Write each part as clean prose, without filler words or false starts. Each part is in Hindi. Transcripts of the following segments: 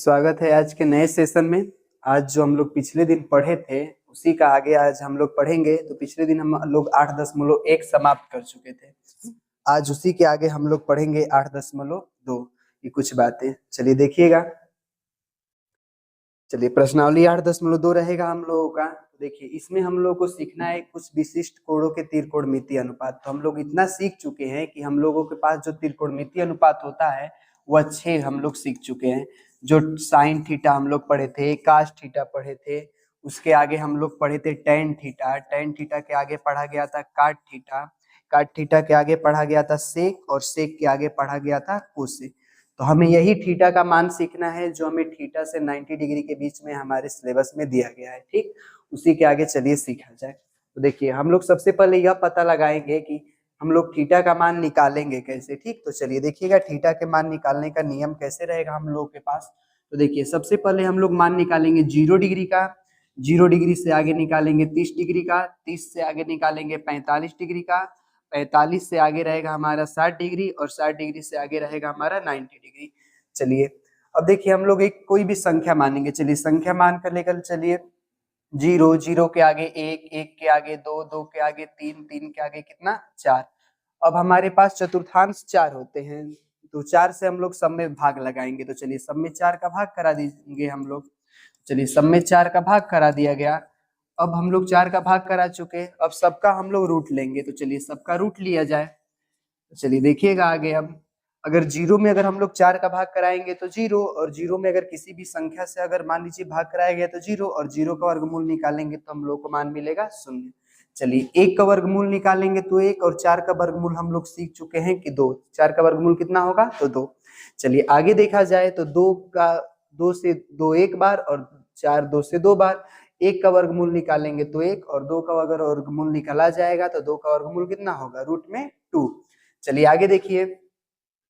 स्वागत है आज के नए सेशन में। आज जो हम लोग पिछले दिन पढ़े थे उसी का आगे आज हम लोग पढ़ेंगे। तो पिछले दिन हम लोग 8.1 समाप्त कर चुके थे। आज उसी के आगे हम लोग पढ़ेंगे 8.2 की कुछ बातें। चलिए देखिएगा। चलिए प्रश्नावली 8.2 रहेगा हम लोगों का। देखिए इसमें हम लोग को सीखना है कुछ विशिष्ट कोणों के त्रिकोणमितीय अनुपात। तो हम लोग इतना सीख चुके हैं कि हम लोगों के पास जो त्रिकोणमितीय अनुपात होता है वह 6 हम लोग सीख चुके हैं। जो साइन थीटा हम लोग पढ़े थे, कास थीटा पढ़े थे, उसके आगे हम लोग पढ़े थे टेन थीटा, टेन थीटा के आगे पढ़ा गया था काट थीटा, काट थीटा के आगे पढ़ा गया था सेक, और सेक के आगे पढ़ा गया था कोसेक। तो हमें यही थीटा का मान सीखना है जो हमें थीटा से 90 डिग्री के बीच में हमारे सिलेबस में दिया गया है। ठीक, उसी के आगे चलिए सीखा जाए। तो देखिए हम लोग सबसे पहले यह पता लगाएंगे कि हम लोग थीटा का मान निकालेंगे कैसे। ठीक, तो चलिए देखिएगा थीटा के मान निकालने का नियम कैसे रहेगा हम लोगों के पास। तो देखिए सबसे पहले हम लोग मान निकालेंगे 0 डिग्री का, 0 डिग्री से आगे निकालेंगे 30 डिग्री का, 30 से आगे निकालेंगे 45 डिग्री का, 45 से आगे रहेगा हमारा 60 डिग्री, और 60 डिग्री से आगे रहेगा हमारा 90 डिग्री। चलिए अब देखिए हम लोग एक कोई भी संख्या मानेंगे। चलिए संख्या मान कर लेकर चलिए 0, 0 के आगे 1, 1 के आगे 2, 2 के आगे 3, 3 के आगे कितना 4। अब हमारे पास चतुर्थांश 4 होते हैं, तो 4 से हम लोग सब में भाग लगाएंगे। तो चलिए सब में 4 का भाग करा देंगे हम लोग। चलिए सब में 4 का भाग करा दिया गया। अब हम लोग 4 का भाग करा चुके, अब सबका हम लोग रूट लेंगे। तो चलिए सबका रूट लिया जाए। तो चलिए देखिएगा आगे। अब अगर 0 में अगर हम लोग 4 का भाग कराएंगे तो 0, और 0 में अगर किसी भी संख्या से अगर मान लीजिए भाग कराया गया तो 0, और 0 का वर्गमूल निकालेंगे तो हम लोग को मान मिलेगा 0। चलिए 1 का वर्गमूल निकालेंगे तो 1, और 4 का वर्गमूल हम लोग सीख चुके हैं कि 2। 4 का वर्गमूल कितना होगा तो 2। चलिए आगे देखा जाए तो 2 से 2 एक बार, और 4 2 से 2 बार। 1 का वर्गमूल निकालेंगे तो 1, और 2 का अगर वर्गमूल निकाला जाएगा तो 2 का वर्गमूल कितना होगा रूट में 2। चलिए आगे देखिए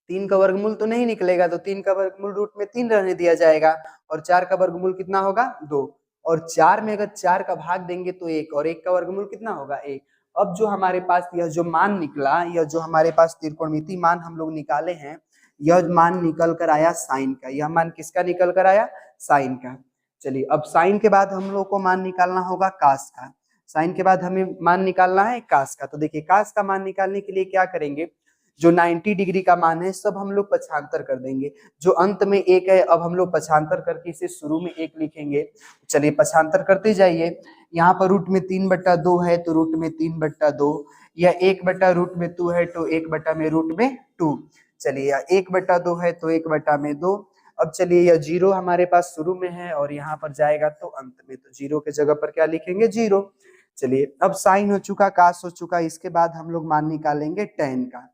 3 का वर्गमूल तो नहीं निकलेगा, तो 3 का वर्गमूल रूट में 3 रहने दिया जाएगा, और 4 का वर्गमूल कितना होगा 2, और 4 में अगर 4 का भाग देंगे तो 1, और 1 का वर्गमूल कितना होगा 1। अब जो हमारे पास यह जो मान निकला, यह जो हमारे पास त्रिकोणमितीय मान हम लोग निकाले हैं, यह मान निकल कर आया साइन का। यह मान किसका निकल कर आया साइन का। चलिए अब साइन के बाद हम लोग को मान निकालना होगा कास का। साइन के बाद हमें मान निकालना है कास का। तो देखिए कास का मान निकालने के लिए क्या करेंगे, जो 90 डिग्री का मान है सब हम लोग पक्षांतर कर देंगे। जो अंत में 1 है, अब हम लोग पक्षांतर करके इसे शुरू में 1 लिखेंगे। चलिए पक्षांतर करते जाइए। यहाँ पर रूट में 3/2 है तो रूट में 3/2, या 1/रूट में 2 है तो 1 में रूट में 2। चलिए 1/2 है तो 1/2। अब चलिए यह 0 हमारे पास शुरू में है और यहाँ पर जाएगा तो अंत में, तो 0 के जगह पर क्या लिखेंगे 0। चलिए अब साइन हो चुका, कास हो चुका, इसके बाद हम लोग मान निकालेंगे टेन का।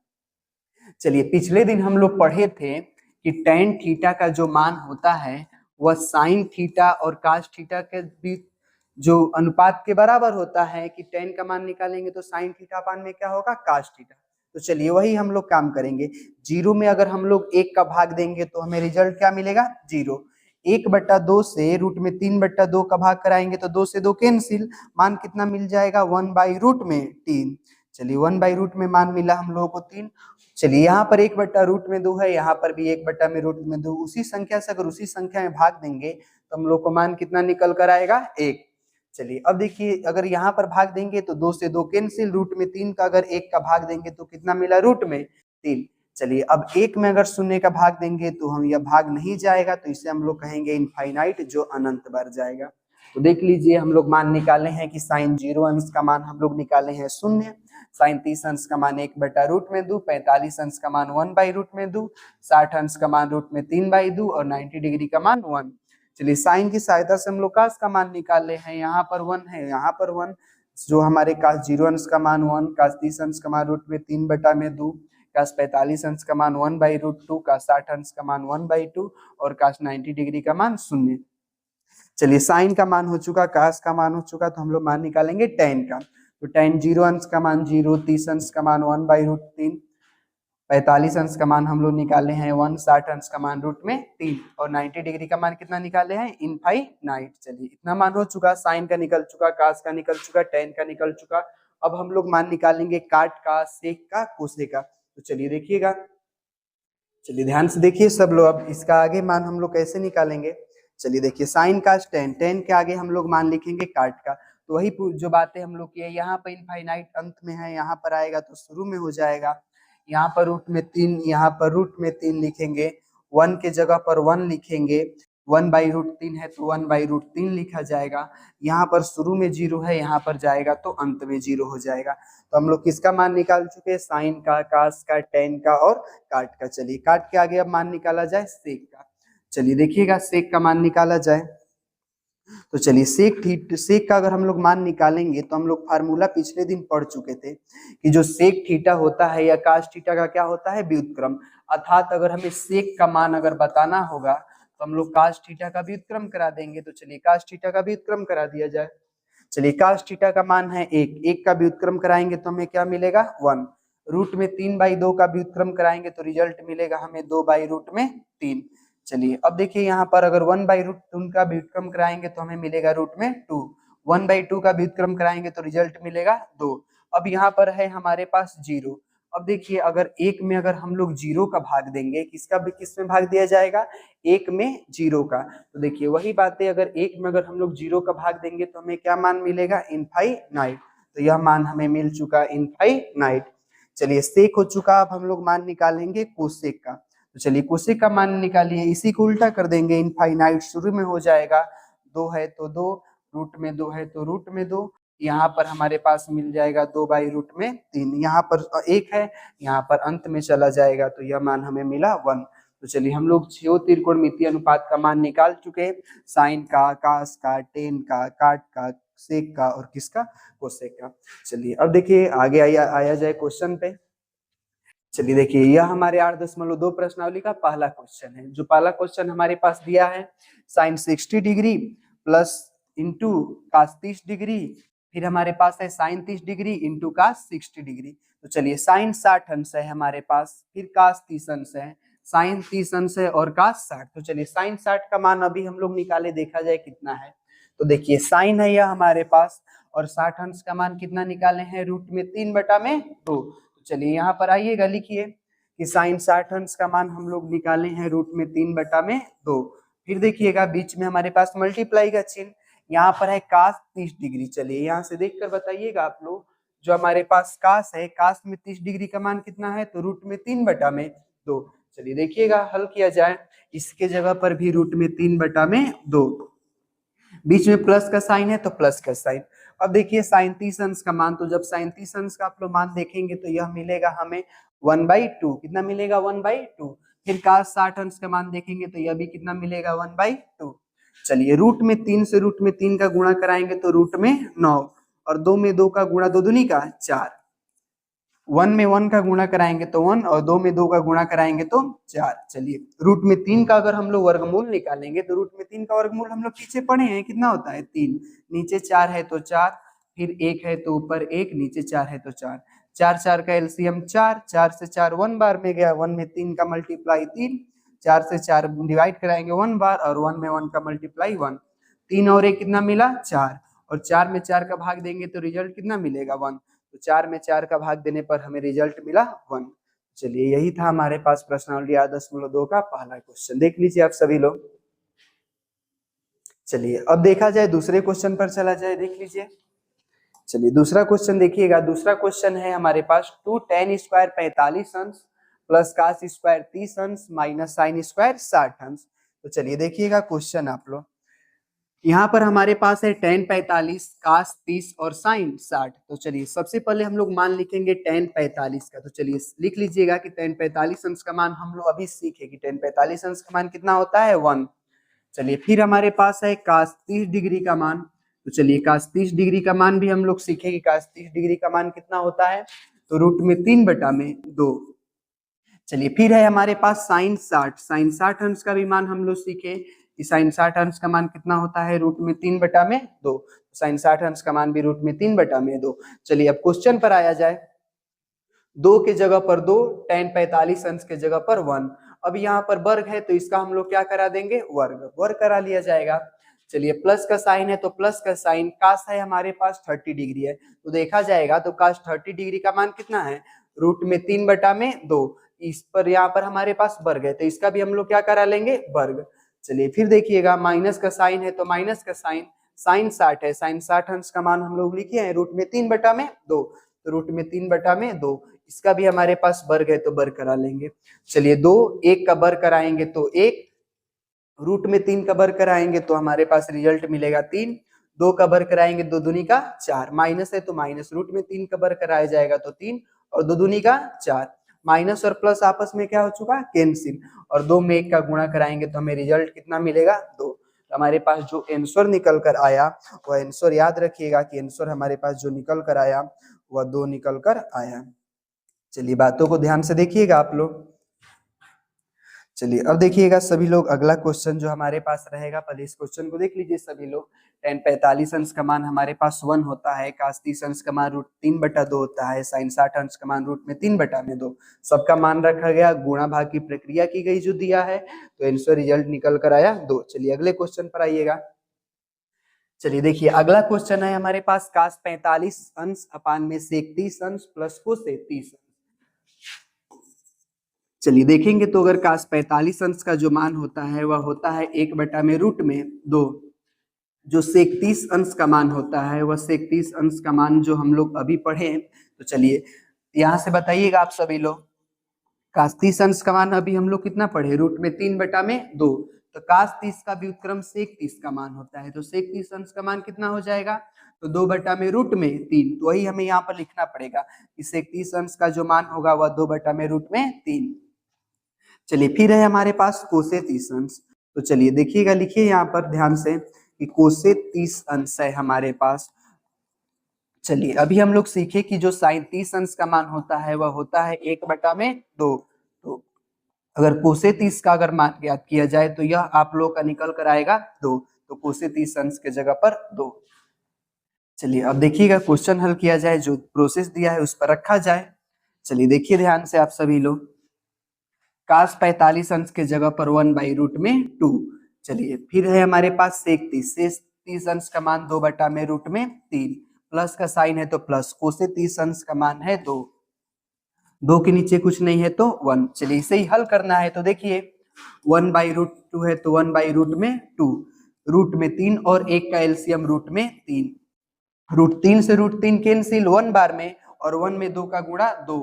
चलिए पिछले दिन हम लोग पढ़े थे कि टेन थीटा का जो मान होता है वह साइन थीटा और कास थीटा के बीच जो अनुपात के बराबर होता है, कि टेन का मान निकालेंगे तो साइन थीटा मान में क्या होगा कास थीटा। तो चलिए वही हम लोग काम करेंगे। 0 में अगर हम लोग 1 का भाग देंगे तो हमें रिजल्ट क्या मिलेगा 0। 1/2 से रूट में 3/2 का भाग कराएंगे तो 2 से 2 कैंसिल, मान कितना मिल जाएगा 1/रूट में 3। चलिए 1/रूट में मान मिला हम लोगों को 3। चलिए यहाँ पर 1/रूट में 2 है, यहाँ पर भी 1/रूट में 2। उसी संख्या से अगर उसी संख्या में भाग देंगे तो हम लोग को मान कितना निकल कर आएगा 1। चलिए अब देखिए अगर यहाँ पर भाग देंगे तो 2 से 2 कैंसिल, रूट में 3 का अगर 1 का भाग देंगे तो कितना मिला रूट में 3। चलिए अब 1 में अगर शून्य का भाग देंगे तो हम यह भाग नहीं जाएगा, तो इसे हम लोग कहेंगे इनफाइनाइट, जो अनंत बार जाएगा। तो देख लीजिए हम लोग मान निकाले हैं कि साइन 0 अंश का मान हम लोग निकाले हैं 0, साइन 30 अंश का मान 1/रूट में 2, 45 अंश का मान 1/रूट में 2, 60 अंश का मान रूट में 3/2, और 90 डिग्री का मान 1। चलिए साइन की सहायता से हम लोग कास का मान निकाले हैं। यहाँ पर 1 है, यहाँ पर 1, जो हमारे कास 0 अंश का मान 1, कास 30 अंश का मान रूट में 3/2, कास 45 अंश का मान 1/√2, कास 60 अंश का मान 1/2, और कास 90 डिग्री का मान 0। चलिए साइन का मान हो चुका, कास का मान हो चुका, तो हम लोग मान निकालेंगे टेन का। तो टेन 0 अंश का मान 0, 30 अंश का मान 1/√3, 45 अंश का मान हम लोग निकाले हैं 1, 60 अंश का मान रूट में 3, और 90 डिग्री का मान कितना निकाले हैं इनफाइनाइट। चलिए इतना मान हो चुका, साइन का निकल चुका, कास का निकल चुका, टेन का निकल चुका। अब हम लोग मान निकालेंगे काट का, सेक का, कोसे का। तो चलिए देखिएगा। चलिए ध्यान से देखिए सब लोग, अब इसका आगे मान हम लोग कैसे निकालेंगे। चलिए देखिए साइन का 10, 10 के आगे हम लोग मान लिखेंगे काट का। तो वही जो बातें हम लोग किए, यहाँ पर इनफाइनाइट अंत में है, यहाँ पर आएगा तो शुरू में हो जाएगा। यहाँ पर रूट में 3, यहाँ पर रूट में 3 लिखेंगे, 1 के जगह पर 1 लिखेंगे, 1/√3 है तो 1/√3 लिखा जाएगा। यहाँ पर शुरू में 0 है, यहाँ पर जाएगा तो अंत में 0 हो जाएगा। तो हम लोग किसका मान निकाल चुके हैं, साइन का, कास का, टेन का और काट का। चलिए काट के आगे अब मान निकाला जाए सेक का। चलिए देखिएगा सेक का मान निकाला जाए, तो चलिए सेक का अगर हम लोग मान निकालेंगे तो हम लोग फार्मूला पिछले दिन पढ़ चुके थे कि जो सेक थीटा होता है या कास थीटा का क्या होता है, व्युत्क्रम। अर्थात अगर हमें सेक का मान अगर बताना होगा तो हम लोग कास थीटा का व्युत्क्रम करा देंगे। तो चलिए कास थीटा का व्युत्क्रम करा दिया जाए। चलिए कास थीटा का मान है 1, 1 का व्युत्क्रम कराएंगे तो हमें क्या मिलेगा 1। रूट में 3/2 का व्युत्क्रम कराएंगे तो रिजल्ट मिलेगा हमें 2/√3। चलिए अब देखिए यहाँ पर अगर 1/√2 का व्युत्क्रम कराएंगे तो हमें मिलेगा रूट में 2। 1/2 का व्युत्क्रम कराएंगे तो रिजल्ट मिलेगा 2। अब यहाँ पर है हमारे पास 0। अब देखिए अगर 1 में अगर हम लोग 0 का भाग देंगे, किसका भी किस में भाग दिया जाएगा, 1 में 0 का। तो देखिए वही बात है, अगर 1 में अगर हम लोग 0 का भाग देंगे तो हमें क्या मान मिलेगा, इनफाइनाइट। तो यह मान हमें मिल चुका इनफाइनाइट। चलिए सेक हो चुका, अब हम लोग मान निकालेंगे कोसेक का। तो चलिए कोसेक का मान निकालिए, इसी को उल्टा कर देंगे, इनफाइनाइट शुरू में हो जाएगा, 2 है तो 2, रूट में 2 है तो रूट में 2, यहाँ पर हमारे पास मिल जाएगा 2/√3। यहाँ पर 1 है, यहाँ पर अंत में चला जाएगा तो यह मान हमें मिला 1। तो चलिए हम लोग 6 त्रिकोणमितीय अनुपात का मान निकाल चुके हैं, साइन का, कास का, टेन का, काट का, सेक का और किसका, कोसेक का। चलिए अब देखिए आगे आया जाए क्वेश्चन पे। चलिए देखिए यह हमारे 8.2 प्रश्नावली का पहला क्वेश्चन है। जो पहला क्वेश्चन हमारे पास दिया है, sine 60 degree plus into cos 30 degree, फिर हमारे पास है sine 30 degree into cos 60 degree. तो चलिए साइन 60 अंश है हमारे पास, फिर कास 30 अंश है, साइन 30 अंश है और कास 60। तो चलिए साइन 60 का मान अभी हम लोग निकाले, देखा जाए कितना है। तो देखिए साइन है यह हमारे पास, और 60 अंश का मान कितना निकाले हैं, रूट में 3/2। चलिए यहाँ पर आइएगा, लिखिए कि साइन 60 अंश का मान हम लोग निकाले हैं रूट में 3/2। फिर देखिएगा बीच में हमारे पास मल्टीप्लाई का चिन्ह, यहाँ पर है कास 30 डिग्री। चलिए यहाँ से देखकर बताइएगा आप लोग, जो हमारे पास कास है, कास में 30 डिग्री का मान कितना है, तो रूट में 3/2। चलिए देखिएगा हल किया जाए, इसके जगह पर भी रूट में 3/2, बीच में प्लस का साइन है तो प्लस का साइन। अब देखिए साइन 30 अंश का मान, तो जब साइन 30 अंश का आप लोग मान देखेंगे तो यह मिलेगा हमें 1/2। कितना मिलेगा, 1/2। फिर कास 60 अंश का मान देखेंगे तो यह भी कितना मिलेगा, 1/2। चलिए रूट में 3 से रूट में 3 का गुणा कराएंगे तो रूट में 9, और 2 में 2 का गुणा 2 दूनी का 4, 1 में 1 का गुणा कराएंगे तो 1, और 2 में 2 का गुणा कराएंगे तो 4। चलिए रूट में 3 का अगर हम लोग वर्गमूल निकालेंगे तो रूट में 3 का वर्गमूल हम लोग पीछे पढ़े हैं, कितना होता है 3, नीचे 4 है तो 4, फिर 1 है तो ऊपर 1, नीचे 4 है तो 4, 4 4 का एलसीएम 4, 4 से 4 1 बार में गया, 1 में 3 का मल्टीप्लाई 3, 4 से 4 डिवाइड कराएंगे 1 बार, और 1 में 1 का मल्टीप्लाई 1, 3 और 1 कितना मिला 4, और 4 में 4 का भाग देंगे तो रिजल्ट कितना मिलेगा 1। तो 4 में 4 का भाग देने पर हमें रिजल्ट मिला 1। चलिए यही था हमारे पास प्रश्नावली 8.2 का पहला क्वेश्चन, देख लीजिए आप सभी लोग। चलिए अब देखा जाए दूसरे क्वेश्चन पर चला जाए, देख लीजिए। चलिए दूसरा क्वेश्चन देखिएगा, दूसरा क्वेश्चन है हमारे पास 2 tan स्क्वायर 45 अंश प्लस कास स्क्वायर 30 अंश माइनस साइन स्क्वायर 60 अंश। तो चलिए देखिएगा क्वेश्चन आप लोग, यहाँ पर हमारे पास है tan 45, कास 30 और साइन 60। तो चलिए सबसे पहले हम लोग मान लिखेंगे tan 45 का। तो चलिए लिख लीजिएगा कि tan 45 अंश का मान हम लोग अभी सीखे कि tan 45 अंश का मान कितना होता है 1। चलिए फिर हमारे पास है कास 30 डिग्री का मान। तो चलिए कास 30 डिग्री का मान भी हम लोग सीखे कि कास 30 डिग्री का मान कितना होता है, तो रूट में 3/2। चलिए फिर है हमारे पास साइन 60, साइन 60 अंश का भी मान हम लोग सीखे कि साइन 60 अंश का मान कितना होता है, रूट में 3/2। साइन 60 अंश का मान भी रूट में 3/2। चलिए अब क्वेश्चन पर आया जाए, 2 के जगह पर 2, tan 45 अंश के जगह पर 1। अब यहाँ पर वर्ग है तो इसका हम लोग क्या करा देंगे, वर्ग, वर्ग करा लिया जाएगा। चलिए प्लस का साइन है तो प्लस का साइन, कास है हमारे पास 30 डिग्री है तो देखा जाएगा तो कास 30 डिग्री का मान कितना है, रूट में 3/2। इस पर यहाँ पर हमारे पास वर्ग है, तो इसका भी हम लोग क्या करा लेंगे, वर्ग। चलिए फिर देखिएगा, माइनस का साइन है तो माइनस का साइन, साइन 60 है, साइन 60 अंश का मान हम लोग लिखे हैं रूट में 3/2, तो रूट में 3/2, इसका भी हमारे पास वर्ग है तो वर्ग करा लेंगे। चलिए 2, 1 का वर्ग कराएंगे तो 1, रूट में 3 का वर्ग कराएंगे तो हमारे पास रिजल्ट मिलेगा 3, 2 का वर्ग कराएंगे 2 दूनी का 4, माइनस है तो माइनस, रूट में 3 का वर्ग कराया जाएगा तो 3 और 2 दूनी का 4, माइनस और प्लस आपस में क्या हो चुका, कैंसिल, और 2 में 1 का गुणा कराएंगे तो हमें रिजल्ट कितना मिलेगा, 2। हमारे पास जो आंसर निकल कर आया वह आंसर, याद रखिएगा कि आंसर हमारे पास जो निकल कर आया वह 2 निकल कर आया। चलिए बातों को ध्यान से देखिएगा आप लोग। चलिए अब देखिएगा सभी लोग, अगला क्वेश्चन जो हमारे पास रहेगा, पहले इस क्वेश्चन को देख लीजिए सभी लोग। tan 45 अंश का मान हमारे पास 1 होता है, cos 30 अंश का मान रूट 3/2 होता है, sin 60 अंश का मान रूट में 3/2, सबका मान रखा गया, गुणा भाग की प्रक्रिया की गई जो दिया है, तो आंसर रिजल्ट निकल कर आया 2। चलिए अगले क्वेश्चन पर आइएगा। चलिए देखिए अगला क्वेश्चन है हमारे पास, cos 45 अंश अपान में sec 30 अंश प्लस cosec 30 अंश। चलिए देखेंगे तो अगर cos 45 अंश का जो मान होता है वह होता है 1/√2, जो sec 30 अंश का मान होता है वह sec 30 अंश का मान जो हम लोग अभी पढ़े, तो चलिए यहाँ से बताइएगा आप सभी लोग, cos 30 अंश का मान अभी हम लोग कितना पढ़े, रूट में 3/2, तो cos 30 का व्युत्क्रम sec 30 का मान होता है, तो sec 30 अंश का मान कितना हो जाएगा, तो 2/√3, तो वही हमें यहाँ पर लिखना पड़ेगा कि sec 30 अंश का जो मान होगा वह 2/√3। चलिए फिर है हमारे पास कोसे 30 अंश, तो चलिए देखिएगा, लिखिए यहाँ पर ध्यान से कि कोसे 30 अंश है हमारे पास। चलिए अभी हम लोग सीखे कि जो साइन 30 अंश का मान होता है वह होता है 1/2, तो अगर कोसे 30 का अगर मान ज्ञात किया जाए तो यह आप लोग का निकल कर आएगा 2, तो कोसे 30 अंश के जगह पर 2। चलिए अब देखिएगा क्वेश्चन हल किया जाए, जो प्रोसेस दिया है उस पर रखा जाए। चलिए देखिए ध्यान से आप सभी लोग, cos 45 अंश के जगह पर 1/√2। चलिए फिर है हमारे पास sec 30 अंश का मान 2/√3, प्लस का साइन है तो प्लस, कोसे 30 अंश का मान है 2 के नीचे कुछ नहीं है तो 1। चलिए इसे ही हल करना है, तो देखिए 1/√2 है तो 1/√2, रूट में 3 और 1 का एलसीएम रूट में 3, रूट 3 से रूट 3 कैंसिल 1 बार में, और 1 में 2 का गुणा 2,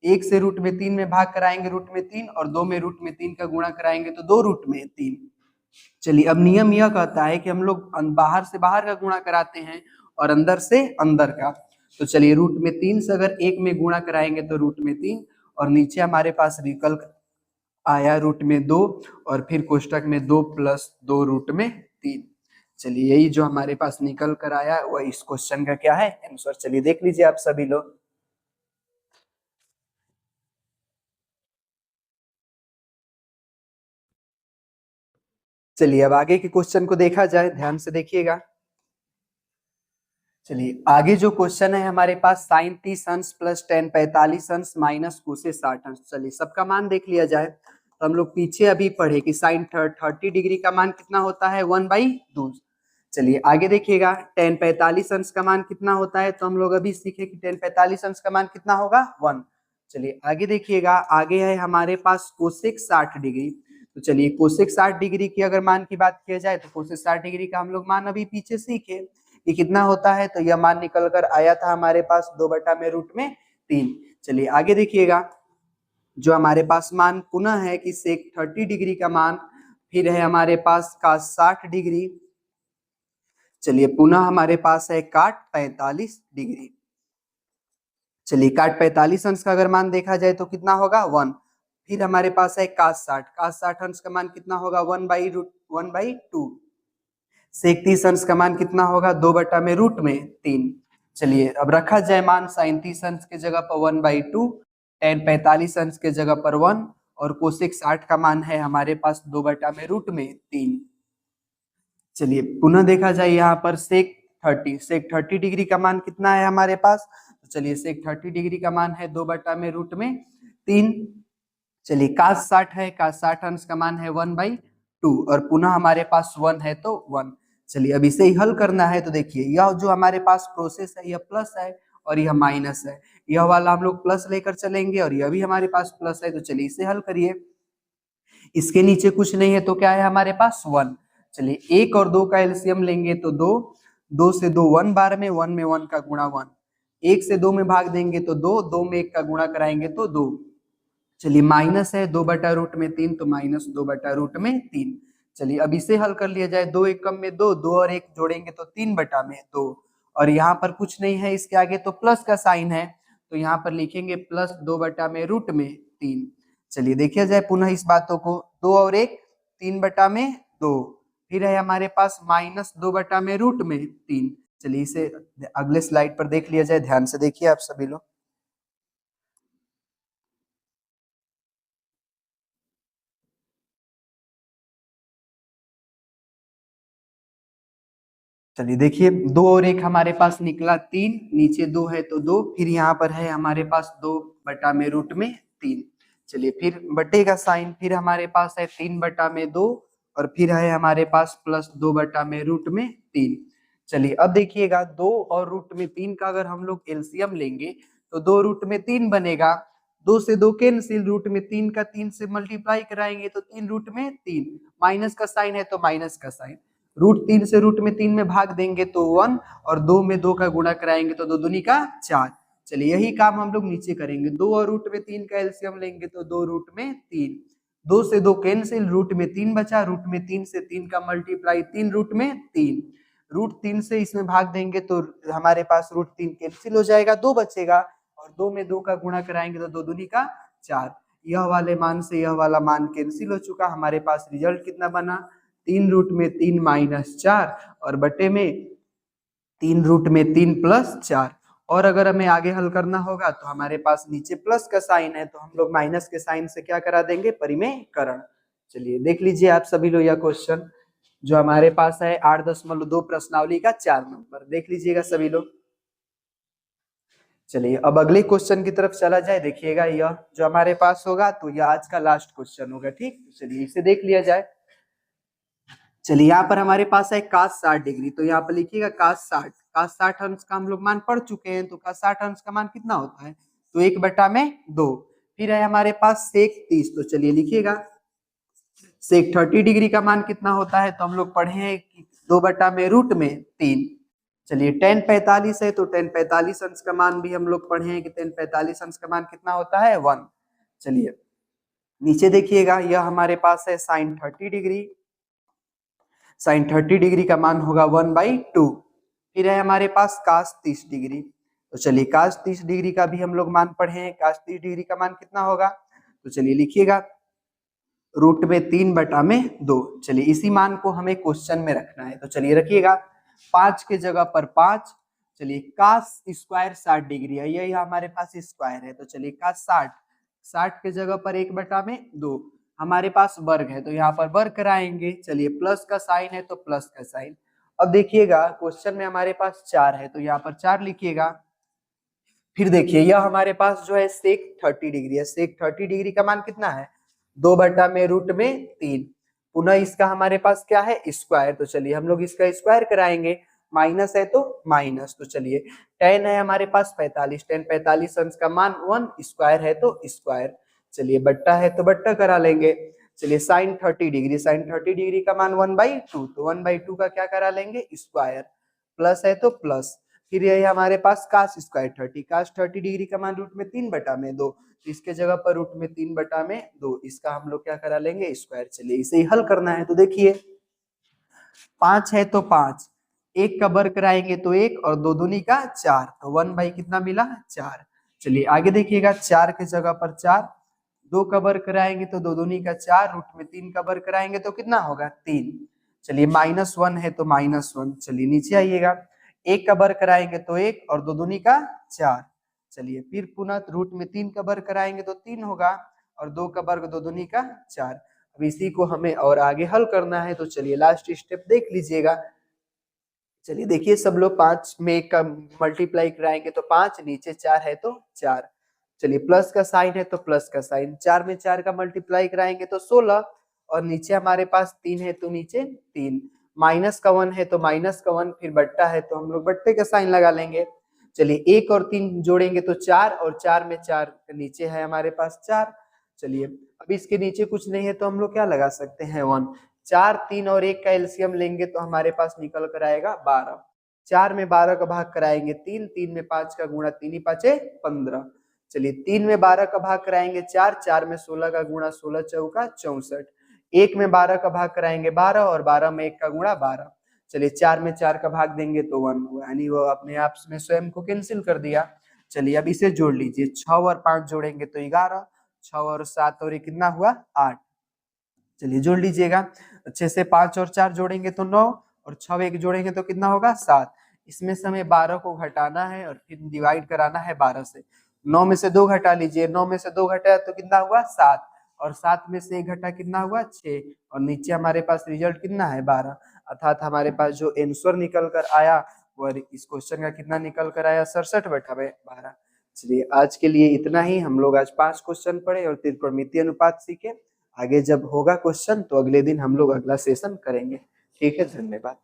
1 से रूट में 3 में भाग कराएंगे रूट में 3, और 2 में रूट में 3 का गुणा कराएंगे तो 2 रूट में 3। चलिए अब नियम यह कहता है कि हम लोग बाहर से बाहर का गुणा कराते हैं और अंदर से अंदर का, तो चलिए रूट में 3 से अगर 1 में गुणा कराएंगे तो रूट में 3, और नीचे हमारे पास विकल्प आया रूट में 2, और फिर कोष्टक में 2 + 2 रूट में 3। चलिए यही जो हमारे पास निकल कर आया वह इस क्वेश्चन का क्या है, आंसर। चलिए देख लीजिए आप सभी लोग। चलिए अब आगे के क्वेश्चन को देखा जाए, ध्यान से देखिएगा। चलिए आगे जो क्वेश्चन है हमारे पास, साइन 30 अंश प्लस tan 45 अंश माइनस कोसे 60 अंश। चलिए सबका मान देख लिया जाए, तो हम लोग पीछे अभी पढ़े कि साइन 30 डिग्री का मान कितना होता है, 1/2। चलिए आगे देखिएगा, tan 45 अंश का मान कितना होता है, तो हम लोग अभी सीखे कि tan 45 अंश का मान कितना होगा, 1। चलिए आगे देखिएगा, आगे है हमारे पास कोसेक 60 डिग्री, तो चलिए कोसेक 60 डिग्री की अगर मान की बात किया जाए तो कोसेक 60 डिग्री का हम लोग मान अभी पीछे सीखे कि कितना होता है, तो यह मान निकल कर आया था हमारे पास 2/√3। चलिए आगे देखिएगा, जो हमारे पास मान पुनः है कि सेक 30 डिग्री का मान, फिर है हमारे पास cos 60 डिग्री, चलिए पुनः हमारे पास है काट 45 डिग्री। चलिए काट 45 अंश का अगर मान देखा जाए तो कितना होगा, 1। फिर हमारे पास है cos 60 अंश का मान कितना होगा, 1/2। सेक 30 अंश का मान कितना होगा, 2/√3। चलिए अब रखा जाए मान, साइन 30 अंश के जगह पर 1/2, tan 45 अंश के जगह पर 1, और कोसेक 60 का मान है हमारे पास 2/√3। चलिए पुनः देखा जाए यहाँ पर सेक 30 डिग्री का मान कितना है हमारे पास, तो चलिए सेक 30 डिग्री का मान है 2/√3। चलिए cos 60 है, cos 60 अंश का मान है 1/2, और पुनः हमारे पास 1 है तो 1। चलिए अब इसे ही हल करना है, तो देखिए यह जो हमारे पास प्रोसेस है यह प्लस है और यह माइनस है, यह वाला हम लोग प्लस लेकर चलेंगे और यह भी हमारे पास प्लस है, तो चलिए इसे हल करिए। इसके नीचे कुछ नहीं है तो क्या है हमारे पास 1। चलिए 1 और 2 का एलसीएम लेंगे तो 2, 2 से 2 1 बार में 1 में 1 का गुणा 1, 1 से 2 में भाग देंगे तो 2, 2 में 1 का गुणा कराएंगे तो 2। चलिए माइनस है 2/√3, तो -2/√3। चलिए अब इसे हल कर लिया जाए। 2 1 कम में 2, 2 और 1 जोड़ेंगे तो 3/2, और यहाँ पर कुछ नहीं है इसके आगे तो प्लस का साइन है, तो यहाँ पर लिखेंगे +2/√3। चलिए देखिए जाए पुनः इस बातों को, 2 और 1 3/2, फिर है हमारे पास -2/√3। चलिए इसे अगले स्लाइड पर देख लिया जाए, ध्यान से देखिए आप सभी लोग। चलिए देखिए 2 और 1 हमारे पास निकला 3, नीचे 2 है तो 2, फिर यहाँ पर है हमारे पास 2/√3। चलिए फिर बटे का साइन, फिर हमारे पास है 3/2 और फिर है हमारे पास +2/√3। चलिए अब देखिएगा 2 और √3 का अगर हम लोग एलसीएम लेंगे तो 2√3 बनेगा। 2 से 2 कैंसिल, √3 का 3 से मल्टीप्लाई कराएंगे तो 3√3, माइनस का साइन है तो माइनस का साइन, √3 से √3 में भाग देंगे तो 1 और 2 में 2 का गुणा कराएंगे तो 2 दूनी का 4। चलिए यही काम हम लोग नीचे करेंगे। 2 और √3 का एलसीएम लेंगे तो 2√3, 2 से 2 कैंसिल, √3 बचा, √3 से 3 का मल्टीप्लाई 3√3, √3 से इसमें भाग देंगे तो हमारे पास √3 कैंसिल हो जाएगा, 2 बचेगा, और 2 में 2 का गुणा कराएंगे तो 2 दूनी का 4। यह वाले मान से यह वाला मान कैंसिल हो चुका, हमारे पास रिजल्ट कितना बना 3√3 -4 और बटे में 3√3 +4। और अगर हमें आगे हल करना होगा तो हमारे पास नीचे प्लस का साइन है तो हम लोग माइनस के साइन से क्या करा देंगे, परिमेयकरण। चलिए देख लीजिए आप सभी लोग यह क्वेश्चन जो हमारे पास है 8.2 प्रश्नावली का 4 नंबर, देख लीजिएगा सभी लोग। चलिए अब अगले क्वेश्चन की तरफ चला जाए। देखिएगा यह जो हमारे पास होगा तो यह आज का लास्ट क्वेश्चन होगा, ठीक। चलिए इसे देख लिया जाए। चलिए यहाँ पर हमारे पास है cos 60 डिग्री, तो यहाँ पर लिखिएगा cos 60 अंश का हम लोग मान पढ़ चुके हैं, तो cos 60 अंश का मान कितना होता है, तो 1/2। फिर है हमारे पास sec 30, तो चलिए लिखिएगा sec 30 डिग्री का मान कितना होता है, तो हम लोग पढ़े हैं कि 2/√3। चलिए tan 45 है तो tan 45 अंश का मान भी हम लोग पढ़े हैं कि tan 45 अंश का मान कितना होता है 1। चलिए नीचे देखिएगा यह हमारे पास है sin 30 डिग्री, sin 30 डिग्री का मान होगा 1/2। फिर है हमारे पास cos 30 डिग्री, तो चलिए cos 30 डिग्री का भी हम लोग मान पढ़े हैं, cos 30 डिग्री का मान कितना होगा, तो चलिए लिखिएगा √3/2। चलिए इसी मान को हमें क्वेश्चन में रखना है, तो चलिए रखिएगा 5 के जगह पर 5। चलिए cos स्क्वायर 60 डिग्री है, यही हमारे पास स्क्वायर है, तो चलिए cos 60 के जगह पर 1/2, हमारे पास वर्ग है तो यहाँ पर वर्ग कराएंगे। चलिए प्लस का साइन है तो प्लस का साइन। अब देखिएगा क्वेश्चन में हमारे पास 4 है तो यहाँ पर 4 लिखिएगा। फिर देखिए यह हमारे पास जो है sec 30 डिग्री है, sec 30 डिग्री का मान कितना है 2/√3। पुनः इसका हमारे पास क्या है स्क्वायर, तो चलिए हम लोग इसका स्क्वायर कराएंगे, माइनस है तो माइनस, तो चलिए tan है हमारे पास 45, tan 45 अंश का मान 1, स्क्वायर है तो स्क्वायर, चलिए बट्टा है तो बट्टा करा लेंगे। चलिए sin 30 डिग्री, sin 30 डिग्री का मान 1/2, तो 1/2 का क्या करा लेंगे स्क्वायर, प्लस है तो प्लस। फिर यही हमारे पास cos स्क्वायर 30, cos 30 डिग्री का मान √3/2, तो इसके जगह पर √3/2, इसका हम लोग क्या करा लेंगे स्क्वायर। चलिए इसे ही हल करना है, तो देखिए 5 है तो 5, 1 का वर्ग कराएंगे तो 1 और 2 दूनी का 4, तो 1 कितना मिला 4। चलिए आगे देखिएगा 4 के जगह पर 4, 2 का वर्ग कराएंगे तो 2 दूनी का 4, √3 का वर्ग कराएंगे तो कितना होगा 3। चलिए -1 है तो -1। चलिए नीचे आइएगा 1 का वर्ग कराएंगे तो 1 और 2 दूनी का 4। चलिए फिर पुनः √3 का वर्ग कराएंगे तो 3 होगा और 2 का वर्ग 2 दूनी का 4। अब इसी को हमें और आगे हल करना है, तो चलिए लास्ट स्टेप देख लीजिएगा। चलिए देखिए सब लोग 5 में 1 का मल्टीप्लाई कराएंगे तो 5, नीचे 4 है तो 4। चलिए प्लस का साइन है तो प्लस का साइन, 4 में 4 का मल्टीप्लाई कराएंगे तो 16 और नीचे हमारे पास 3 है तो नीचे 3, माइनस का 1 है तो माइनस का 1, फिर बट्टा है तो हम लोग बट्टे का साइन लगा लेंगे। चलिए 1 और 3 जोड़ेंगे तो 4, और 4 में 4 नीचे है हमारे पास 4। चलिए अब इसके नीचे कुछ नहीं है तो हम लोग क्या लगा सकते हैं 1। 4, 3 और 1 का एलसीएम लेंगे तो हमारे पास निकल कर आएगा 12। 4 में 12 का भाग कराएंगे 3, 3 में 5 का गुणा 3 ही 5 15। चलिए 3 में 12 का भाग कराएंगे 4, 4 में 16 का गुणा 16 चौका 64। 1 में 12 का भाग कराएंगे 12, और 12 में 1 का गुणा 12। चलिए 4 में 4 का भाग देंगे तो 1 हुआ, यानी वो अपने आप में स्वयं को कैंसिल कर दिया। चलिए अब इसे जोड़ लीजिए, 6 और 5 जोड़ेंगे तो 11, 6 और 7 और ये कितना हुआ 8। चलिए जोड़ लीजिएगा, अच्छे से 5 और 4 जोड़ेंगे तो 9, और 6 1 जोड़ेंगे तो कितना होगा 7। इसमें से हमें 12 को घटाना है और फिर डिवाइड कराना है 12 से। 9 में से 2 घटा लीजिए, 9 में से 2 घटाया तो कितना हुआ 7, और 7 में से 1 घटा कितना हुआ 6, और नीचे हमारे पास रिजल्ट कितना है 12। अर्थात हमारे पास जो आंसर निकल कर आया वह इस क्वेश्चन का कितना निकल कर आया 67/12। चलिए आज के लिए इतना ही। हम लोग आज 5 क्वेश्चन पढ़े और त्रिकोणमितीय अनुपात सीखे। आगे जब होगा क्वेश्चन तो अगले दिन हम लोग अगला सेशन करेंगे। ठीक है, धन्यवाद।